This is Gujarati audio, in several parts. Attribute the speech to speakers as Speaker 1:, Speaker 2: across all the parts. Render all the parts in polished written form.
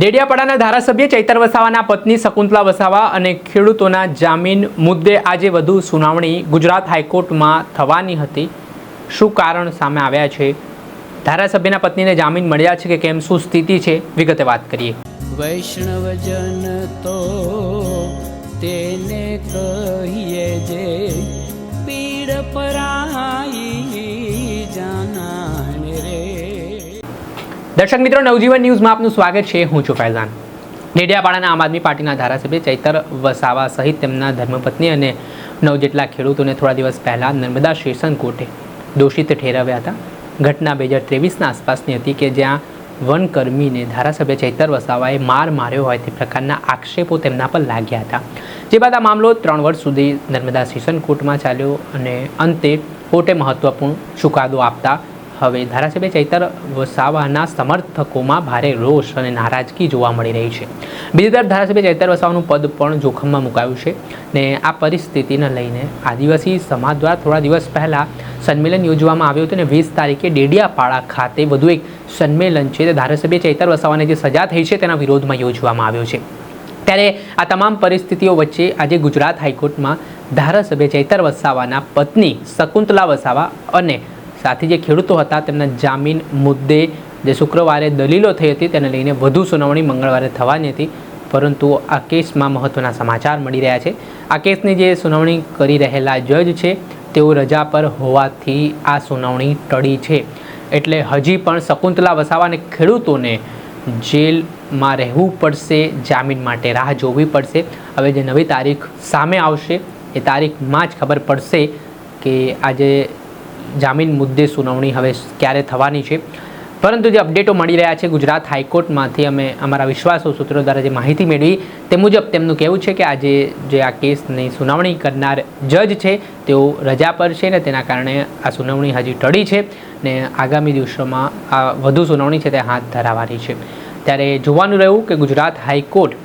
Speaker 1: ડેડિયાપાડાના ધારાસભ્ય ચૈતર વસાવાના પત્ની શકુંતલા વસાવા અને ખેડૂતોના જામીન મુદ્દે આજે વધુ સુનાવણી ગુજરાત હાઈકોર્ટમાં થવાની હતી। શું કારણ સામે આવ્યા છે? ધારાસભ્યના પત્નીને જામીન મળ્યા છે કે કેમ? શું સ્થિતિ છે? વિગતે વાત કરીએ।
Speaker 2: વૈષ્ણવજન તો તેને કહીએ જે પીડ પરાઈ જાનાને રે।
Speaker 1: દર્શક મિત્રો, નવજીવન ન્યૂઝમાં આપનું સ્વાગત છે। હું છું ફૈઝાન। ડેડિયાપાડાના આમ આદમી પાર્ટીના ધારાસભ્ય ચૈતર વસાવા સહિત તેમના ધર્મપત્ની અને 9 જેટલા ખેડૂતોને થોડા દિવસ પહેલા નર્મદા સેશન કોર્ટે દોષિત ઠેરવ્યા હતા। ઘટના 2023ના આસપાસની હતી કે જ્યાં વનકર્મીને ધારાસભ્ય ચૈતર વસાવાએ માર માર્યો હોય તે પ્રકારના આક્ષેપો તેમના પર લાગ્યા હતા। જે બાદ આ મામલો 3 વર્ષ સુધી નર્મદા સેશન કોર્ટમાં ચાલ્યો અને અંતે કોર્ટે મહત્વપૂર્ણ ચુકાદો આપતા હવે ધારાસભ્ય ચૈતર વસાવાના સમર્થકોમાં ભારે રોષ અને નારાજગી જોવા મળી રહી છે। બીજી તરફ ધારાસભ્ય ચૈતર વસાવાનું પદ પણ જોખમમાં મુકાયું છે ને આ પરિસ્થિતિને લઈને આદિવાસી સમાજ દ્વારા થોડા દિવસ પહેલાં સંમેલન યોજવામાં આવ્યું હતું અને 20 તારીખે ડેડિયાપાડા ખાતે વધુ એક સંમેલન છે તે ધારાસભ્ય ચૈતર વસાવાને જે સજા થઈ છે તેના વિરોધમાં યોજવામાં આવ્યો છે। ત્યારે આ તમામ પરિસ્થિતિઓ વચ્ચે આજે ગુજરાત હાઈકોર્ટમાં ધારાસભ્ય ચૈતર વસાવાના પત્ની શકુંતલા વસાવા અને સાથે જે ખેડૂતો હતા તેમના જામીન મુદ્દે જે શુક્રવારે દલીલો થઈ હતી તેને લઈને વધુ સુનાવણી મંગળવારે થવાની હતી, પરંતુ આ કેસમાં મહત્ત્વના સમાચાર મળી રહ્યા છે। આ કેસની જે સુનાવણી કરી રહેલા જજ છે તેઓ રજા પર હોવાથી આ સુનાવણી ટળી છે। એટલે હજી પણ શકુંતલા વસાવા અને ખેડૂતોને જેલમાં રહેવું પડશે, જામીન માટે રાહ જોવી પડશે। હવે જે નવી તારીખ સામે આવશે એ તારીખમાં જ ખબર પડશે કે આજે જામીન મુદ્દે સુનાવણી હવે ક્યારે થવાની છે। પરંતુ જે અપડેટો મળી રહ્યા છે ગુજરાત હાઈકોર્ટમાંથી અમે અમારા વિશ્વાસુ સૂત્રો દ્વારા જે માહિતી મેળવી તે મુજબ તેમનું કહેવું છે કે આજે જે આ કેસની સુનાવણી કરનાર જજ છે તેઓ રજા પર છે ને તેના કારણે આ સુનાવણી હજી ટળી છે ને આગામી દિવસોમાં આ વધુ સુનાવણી છે તે હાથ ધરાવવાની છે। ત્યારે જોવાનું રહ્યું કે ગુજરાત હાઈકોર્ટ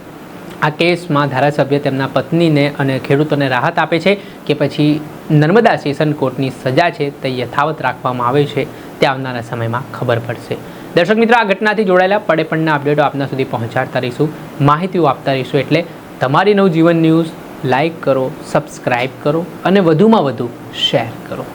Speaker 1: આ કેસમાં ધારાસભ્ય તેમના પત્નીને અને ખેડૂતોને રાહત આપે છે કે પછી નર્મદા સેશન કોર્ટની સજા છે તે યથાવત રાખવામાં આવે છે તે આવનારા સમયમાં ખબર પડશે। દર્શક મિત્રો, આ ઘટનાથી જોડાયેલા પડેપણના અપડેટો આપના સુધી પહોંચાડતા રહીશું, માહિતીઓ આપતા રહીશું। એટલે તમારી નવજીવન ન્યૂઝ લાઇક કરો, સબસ્ક્રાઈબ કરો અને વધુમાં વધુ શેર કરો।